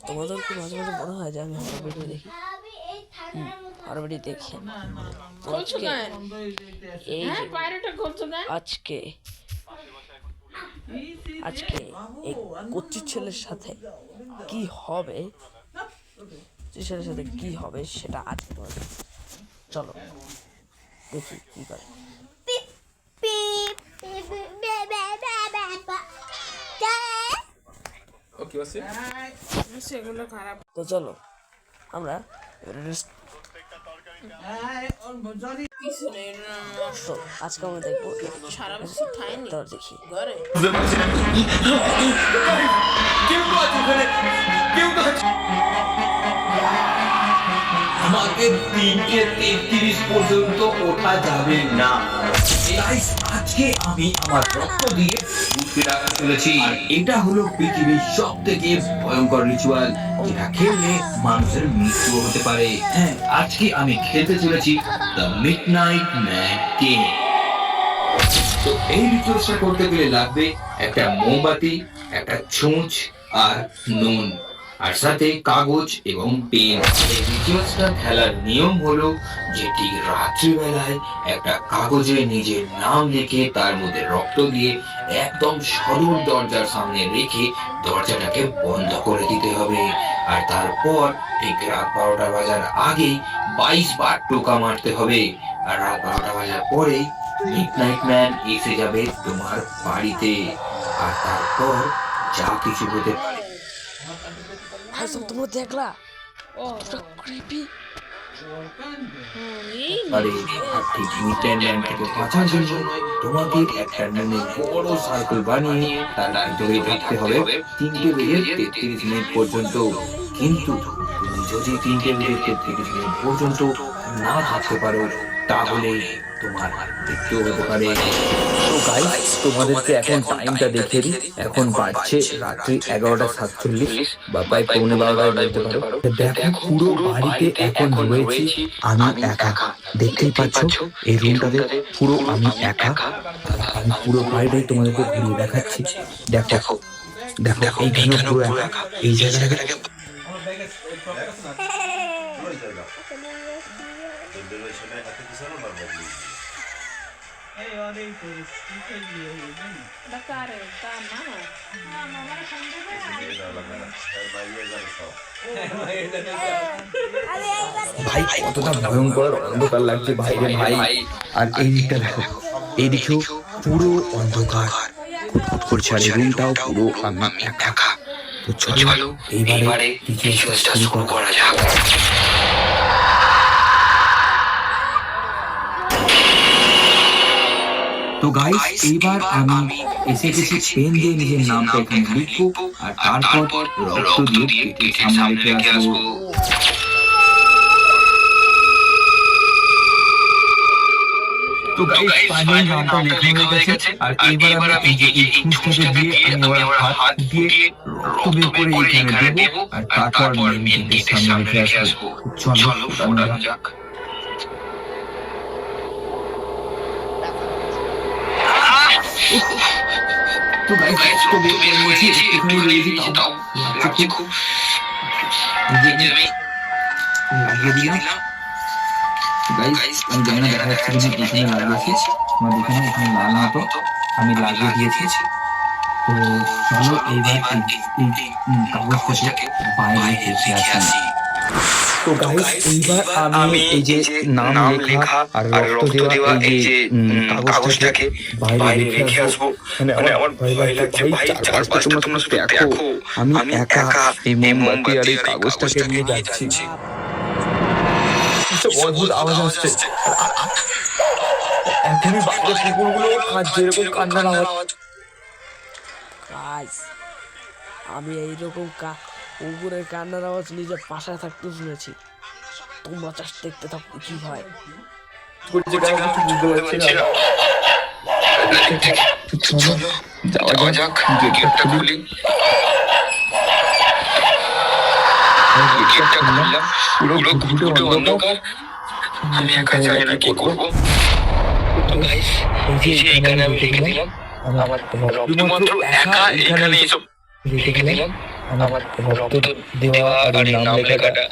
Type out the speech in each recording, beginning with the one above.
তোমাদের কি মাঝে মাঝে মনে হয় যে আমি হরর ভিডিও দেখি? হরর ভিডিও দেখি আজকে আজকে এই কচ্ছি ছেলের সাথে কি হবে, ছেলের সাথে কি হবে সেটা আজকে তোমাদের চলো দেখি কি করে। তো চলো আমরা আজকে আমরা দেখবো তো দেখি আমাকে 3:33 পর্যন্ত ওঠা যাবে না। আজকে আমি আমার রক্ত দিয়ে বুঝতে রাখা চলেছি। এটা হলো পৃথিবীর সব থেকে ভয়ঙ্কর রিচুয়াল, যেটা খেললে মানুষের মৃত্যু হতে পারে। হ্যাঁ, আজকে আমি খেলতে চলেছি দ্য মিডনাইট ম্যান গেম। তো এই রিচুয়ালটা করতে গেলে লাগবে একটা মোমবাতি, একটা ছুঁচ আর নুন, আর সাথে কাগজ এবং পেন। এই রিচুয়ালটা খেলার নিয়ম হলো যে ঠিক রাত্রিবেলায় একটা কাগজে নিজের নাম লিখে তার মধ্যে রক্ত দিয়ে একদম সদর দরজার সামনে রেখে দরজাটাকে বন্ধ করে দিতে হবে। আর তারপর ঠিক রাত 12টা বাজার আগেই 22 বার টোকা মারতে হবে। আর রাত 12টা বাজার পরেই মিডনাইট ম্যান এসে যাবে তোমার বাড়িতে। আর তারপর যা কিছু হতে পারে। তোমরা দেখলা ক্রিপি তোমাকে একটা বড় সার্কেল বানিয়ে তার ভিতরে থাকতে হবে 3:33 পর্যন্ত। কিন্তু তুমি যদি 3:33 পর্যন্ত না থাকতে পারো তাহলে তোমার মৃত্যু হতে পারে। তো গাইস, তোমাদেরকে এখন টাইমটা দেখে দিই। এখন বাজছে রাত্রি 11:47 বা প্রায় 11:15 বাজতে পারো। দেখো পুরো বাড়িতে এখন রয়েছি আমি একা। দেখতেই পাচ্ছ এই রুমটাতে পুরো আমি একা। আমি পুরো বাড়িটাই তোমাদেরকে ঘুরিয়ে দেখাচ্ছি। দেখো দেখো এইখানে পুরো একা। এই জায়গাটাকে ভাই কতটা ভয়ঙ্কর অন্ধকার লাগছে বাইরে ভাই। আর এই দিকটা দেখো, এই দিকেও পুরো অন্ধকার খুটখুট করছে। আর রুমটাও পুরো আমি একা। তো চলো এইবারে রিচুয়ালটা শুরু করা যাক। তো গাইস, এইবার আমি এসে গেছি পেন দিয়ে নিজের নামটা এখানে লিখবো আর তারপর রক্ত দিয়ে পেটের সামনে রেখে আসবো। তো গাইস, ফাইনালি নামটা লেখা হয়ে গেছে। আর এইবার আমি এই খুঁজটাকে দিয়ে আমি আমার হাত দিয়ে রক্ত বের করে এখানে দেবো আর তারপর মেন গেটের সামনে রেখে আসবো। চলো ফোটানো যাক। তো গাইস, তো বের করে নিয়েছি, একটুখানি রয়েছি, তাও লাগছে খুব। লাগিয়ে দিলাম। গাইস, আমি জানি না দেখা যাচ্ছে কিনা, এখানে লাগিয়েছি। তোমরা দেখে নাও, এখানে লাল মতো আমি লাগিয়ে দিয়েছি। তো চলো এইবার এই কাগজটাকে বাইরে রেখে আসি। তো গাইস, এইবার আমি এই যে নাম লেখা আর রক্ত দেওয়া এই যে কাগজটাকে বাইরে রেখে আসবো। মানে আমার ভয় লাগছে ভাই, চারপাশটা তোমরা শুধু দেখো। আমি একা এই মোমবাতি আর এই কাগজটাকে নিয়ে যাচ্ছি। অদ্ভুত আওয়াজ আসছে। এখনই বাইরে কুকুরগুলো কাঁদছে, এরকম কান্নার আওয়াজ। গাইস, আমি এইরকম কুকুরের কান্নার আওয়াজ নিজের পাশায় থাকতে শুনেছি। তোমরা জাস্ট দেখতে থাকো কি হয়। যাওয়া যাক, গেটটা খুলি। গেটটা খুললাম, পুরো ঘুটঘুটে অন্ধকার। আমি একা জানি না কি করবো। তো গাইস, এই যে এখানে আমি রেখে দিলাম আমার রক্তমাত্র একা এখানে এসব রেখে দিলাম আমার রক্ত দেওয়া আর এই নাম লেখাটা।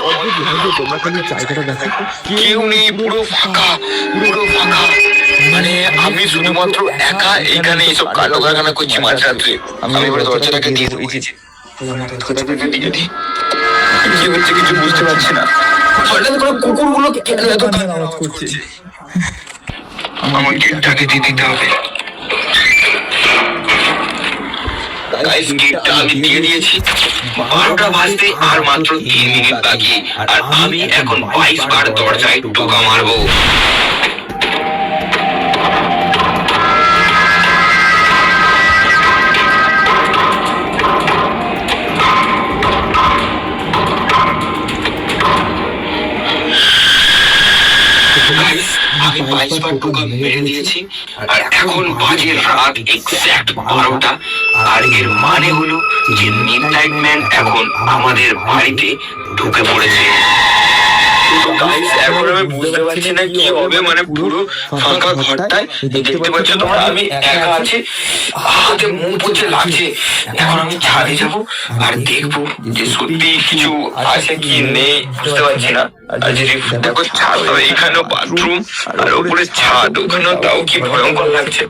অদ্ভুত লাগে, তোমরা খালি জায়গাটা দেখো, কেউ নেই, পুরো ফাঁকা, পুরো ফাঁকা। মানে আমি শুধুমাত্র একা এখানে এইসব কাণ্ড কারখানা করছি মাঝরাত্রে। আমি এবার দরজাটাকে দিয়ে দিয়েছি, দরজাটাকে দিয়ে দিই। কি হচ্ছে কিছু বুঝতে পারছি না। হঠাৎ করে কুকুরগুলো কেন এত আওয়াজ করছে? আমার গেটটাকে দিয়ে দিতে হবে। গাইস, গেটটা আমি দিয়ে দিয়েছি। 12টা বাজতে আর মাত্র 3 মিনিট বাকি, আর আমি এখন 22 বার দরজায় টোকা মারবো। আমি 22 বার টোকা মেরে দিয়েছি, আর এখন বাজে রাত এক্স্যাক্ট 12টা। আর এর মানে হলো যে মিডনাইট ম্যান এখন আমাদের বাড়িতে ঢুকে পড়েছে। এখন আমি বুঝতে পারছি না কি হবে। মানে পুরো ফাঁকা ঘরটায় দেখতে পাচ্ছ তোমরা আমি একা আছি, হাতে মুখ পড়ছে লাগছে। এখন আমি ছাদে যাবো আর দেখবো যে সত্যি কিছু আছে কি নেই, বুঝতে পারছি না। আর যদি দেখো ছাদ, এখানেও বাথরুম আর ওপরে ছাদ, ওখানেও তাও কি ভয়ঙ্কর লাগছে।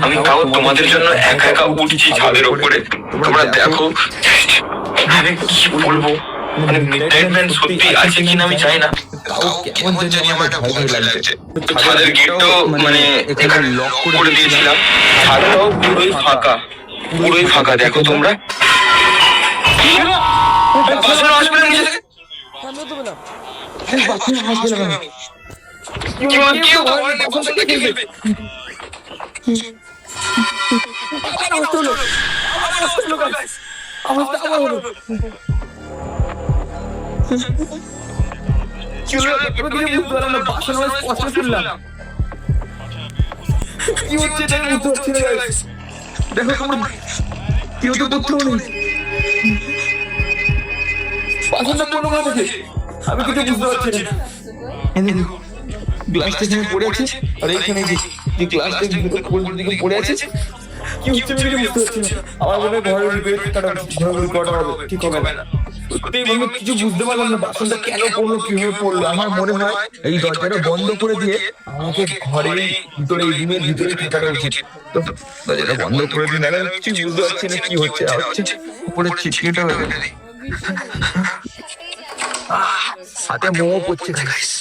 আমি তাও তোমাদের জন্য একা একা উঠছি ছাদের ওপরে, তোমরা দেখো। আমি কি বলবো, মানে মিডনাইট ম্যান সত্যি আছে কিনা আমি জানি না, কেমন জানি আমার একটা ভয় লাগছে। ছাদের গেটটাও মানে এখানে লক করে দিয়েছিলাম, ছাদটাও পুরোই ফাঁকা, পুরোই ফাঁকা। দেখো তোমরা, আমিও তো পেলাম। কেউ ঘরের বাথরুম থেকে ফেলবে। কি হচ্ছে এটা আমি বুঝতে পারছি না guys। দেখো তোমরা, কেউ তো কোথাও নেই। বাসনটা কোনো আছে, আমি কিছু বুঝতে পারছি না। গ্লাসটা এখানে পড়ে আছে, আর এখানে যে গ্লাসটা দিকে পড়ে আছে, কি হচ্ছে আমি কিছু বুঝতে পারছি না। আমার মনে হয় ঘরের ভিতরে তারা ঘোরাঘুরি করা হবে, ঠিক হবে না। সত্যি আমি কিছু বুঝতে পারলাম না, বাসনটা কেন পড়লো, কিভাবে পড়লো। আমার মনে হয় এই দরজাটা বন্ধ করে দিয়ে আমাকে ঘরের ভিতরে, এই রুমের ভিতরে থাকাটা উচিত। তো দরজাটা বন্ধ করে দিন, আমি কিছু বুঝতে পারছি না কি হচ্ছে। হচ্ছে উপরে ছিটকিটা হয়ে গেল, হাতে মোমো পড়ছে গাইস।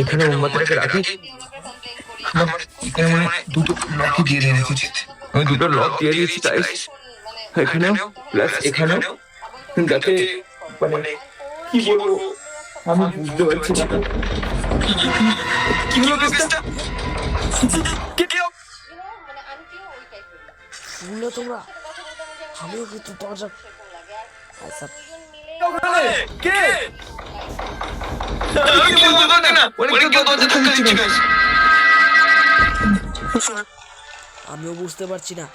এখানে মোমবাতিটাকে রাখি, এখানে মানে দুটো লকই দিয়ে দেওয়া উচিত। আমি দুটো লক দিয়ে দিয়েছি গাইস, এখানেও প্লাস এখানেও, যাতে মানে কি বলবো আমি বুঝতে পারছি না। কি হলো কেসটা? শুনলে তোমরা, আমিও কিন্তু দরজা আচ্ছা কে? আমিও বুঝতে পারছি না।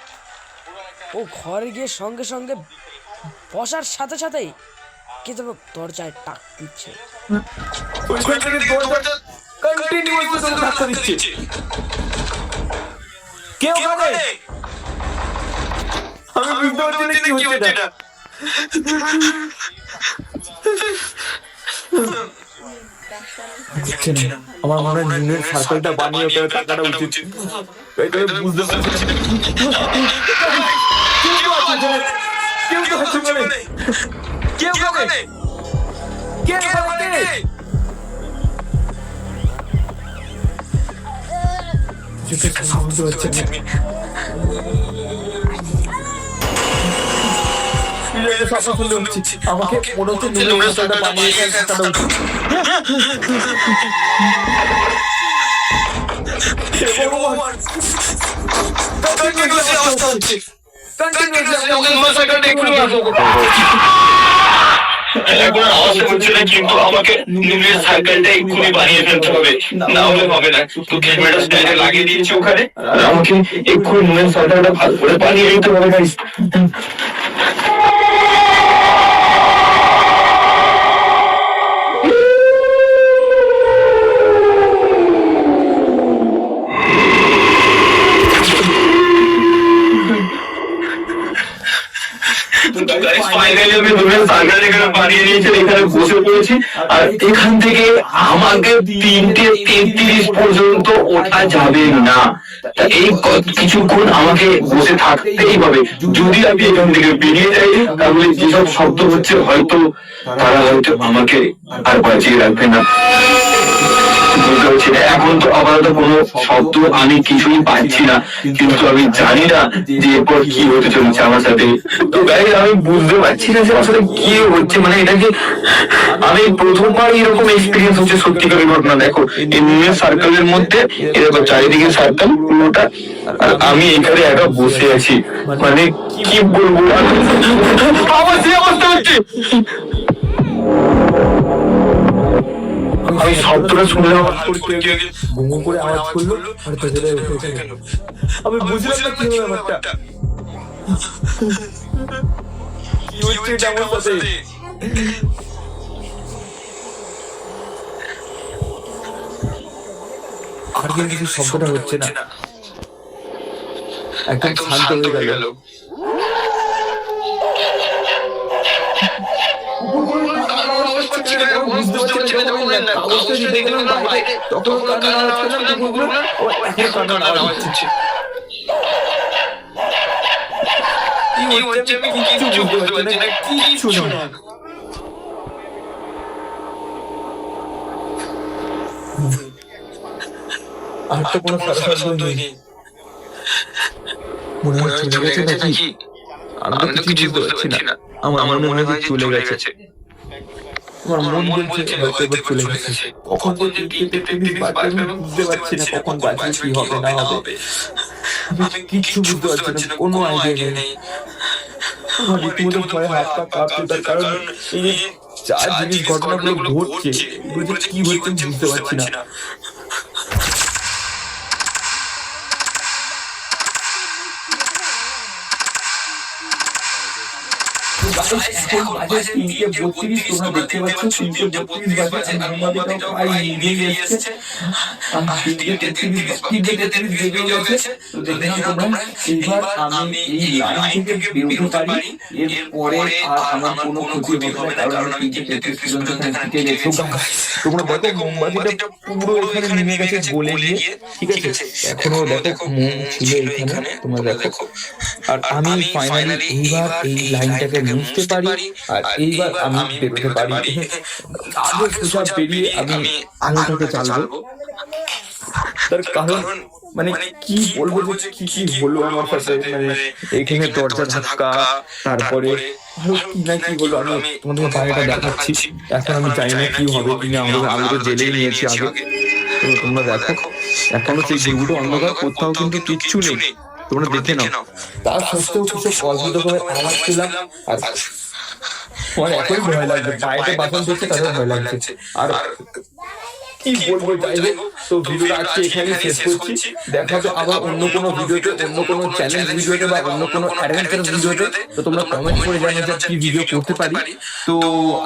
ও ঘরে গিয়ে সঙ্গে সঙ্গে বসার সাথে সাথেই কে যেন দরজায় টাক দিচ্ছে। ওইখান থেকে দরজা কন্টিনিউয়াসলি ধাক্কা দিচ্ছে। কে ওখানে? আমি বুঝতে পারছি না কি হচ্ছে এটা। আমার মনে হয় নুনের সার্কেলটা বানিয়ে ওটা টাকাটা উচিত। এটা বুঝতে পারছি না। কেউ তো আছে বলে, কেউ ওখানে, কে ওখানে? যেটা বুঝতে পারছি না। আমাকে মনে হচ্ছে নুনের সার্কেলটা বানিয়ে টাকাটা উচিত। কিন্তু আমাকে নুনের সাইকেলটা এক্ষুনি বানিয়ে ফেলতে হবে, না হলে হবে না। তো ক্যামেরা স্ট্যান্ডে লাগিয়ে দিয়েছি ওখানে, আর আমাকে এক্ষুনি নুনের সাইকেলটা ভালো করে বানিয়ে নিতে হবে গাইস। তো গাইস ফাইনালি আমি রুমের সার্কাল এখানে বানিয়ে নিয়েছি, এখানে বসে পড়েছি। আর এখান থেকে আমাকে 3:33 পর্যন্ত ওঠা যাবে না। তা এই কিছুক্ষণ আমাকে বসে থাকতেই হবে। যদি আমি এখান থেকে বেরিয়ে যাই তাহলে যেসব শব্দ হচ্ছে হয়তো তারা হয়তো আমাকে আর বাঁচিয়ে রাখবে না। বুঝতে পারছি না, এখন তো আপাতত কোনো শব্দ আমি কিছুই পাচ্ছি না, কিন্তু আমি জানি না যে এরপর কি হতে চলেছে আমার সাথে। তো গাইস আমি বুঝতে পারছি না যে আসলে কি হচ্ছে, মানে এটা কি আমি প্রথমবার এরকম এক্সপিরিয়েন্স হচ্ছে সত্যিকারের ঘটনা। দেখো এই নুনের সার্কেলের মধ্যে এরকম চারিদিকে সার্কেল পুরোটা, আর আমি এখানে একা বসে আছি, মানে কি বলবো আমার যে অবস্থা হচ্ছে। আমি শব্দটা শুনলাম বুমবুম করে আওয়াজ করলো আর তাদের উঠে গেল। আমি বুঝলাম না কি হলো ব্যাপারটা, কি হচ্ছে এটা আমার সাথে। আর কিন্তু শব্দটা হচ্ছে না, একদম শান্ত হয়ে গেল। বুঝতে পারছি না যখন কাগজটা দিতে গেলাম বাইরে তখন কান্নার আওয়াজ পেলাম, কুকুরগুলো এখন কান্নার আওয়াজ হচ্ছে। কি হচ্ছে আমি কিচ্ছু বুঝতে পারছি না, কিচ্ছু না। আর তো কোনো সারা শব্দ নেই, মনে হয় চলে গেছে নাকি? আমি তো কিছু বুঝতে পারছি না, আমার মনে হয় চলে গেছে। আমার মন বলছে হয়তো এবার চলে গেছে। কখন যে 3:33 বাজবে আমি বুঝতে পারছি না, কখন বাজবে কি হবে না হবে আমি কিচ্ছু বুঝতে পারছি না, কোনো আইডিয়া নেই। আমার রীতিমতো ভয়ে হাত পা কাঁপছে, তার কারণ এই যে যা জিনিস ঘটনাগুলো ঘটছে এগুলো যে কি হচ্ছে আমি বুঝতে পারছি না। এখন বাজে 3:32, তোমরা দেখতে পাচ্ছ 3:32 বাজে। আমাদের প্রায় ইভিনিং এসেছে, 3:33 বেজে গেছে। তো দেখে নাও তোমরা, এইবার আমি এই লাইন থেকে বেরোতে পারি, এরপরে আর আমার কোনো ক্ষতি হবে না, কারণ আমি 3:33 পর্যন্ত থেকে গেছি। তোমরা দেখো মোমবাতিটা পুরো এখানে নেমে গেছে গলে গিয়ে, ঠিক আছে? এখনো দেখো মোম ছিল এখানে, তোমরা দেখো। আর আমি ফাইনালি এইবার এই লাইনটাকে মুছতে পারি, আর এইবার আমি বেরোতে পারি। আগে সোজা বেরিয়ে আমি আলোটাকে জ্বালবো, তার কারণ মানে কি বলবো যে কি কি হলো আমার সাথে। মানে এখানে দরজা ধাক্কা, তারপরে আরো কি না কি হলো, আমি তোমাদের বাইরেটা দেখাচ্ছি। এখন আমি জানি না কি হবে কিনা, আমি তো জেলেই নিয়েছি আগে। তো তোমরা দেখো এখনো সেই ঘুরঘুটো অন্ধকার, কোথাও কিন্তু কিচ্ছু নেই, তোমরা দেখে নাও। তার সত্ত্বেও কিছু অদ্ভুত ভাবে আওয়াজ পেলাম, আর আমার এখনই ভয় লাগছে। বাইরে বাসন দেখছে তাদের ভয় লাগছে। আর কি বলবো, যাই হোক, তো ভিডিওটা আজকে এখানে শেষ করছি। দেখা হবে আবার অন্য কোনো ভিডিওতে, অন্য কোনো চ্যালেঞ্জ ভিডিওতে বা অন্য কোনো অ্যাডভেঞ্চার ভিডিওতে। তো তোমরা কমেন্ট করে জানিয়ে যে কি ভিডিও করতে পারি। তো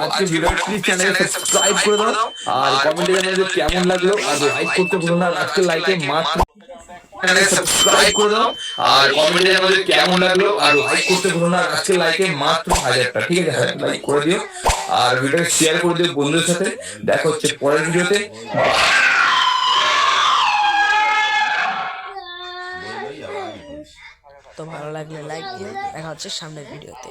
আজকে ভিডিও প্লিজ চ্যানেলকে সাবস্ক্রাইব করে দাও, আর কমেন্টে জানাও যে কেমন লাগলো, আর লাইক করতে ভুলো না। আজকে লাইকে মাত্র সাবস্ক্রাইব করে দাও, আর কমেন্টে জানাও যে কেমন লাগলো, আর লাইক করতে ভুলো না। আজকে লাইকে মাত্র 1000টা, ঠিক আছে? লাইক করে দিও আর ভিডিওটা শেয়ার করে দিও বন্ধুদের সাথে। দেখা হচ্ছে পরের ভিডিওতে। তো ভালো লাগলে লাইক দিও, দেখা হচ্ছে সামনের ভিডিওতে।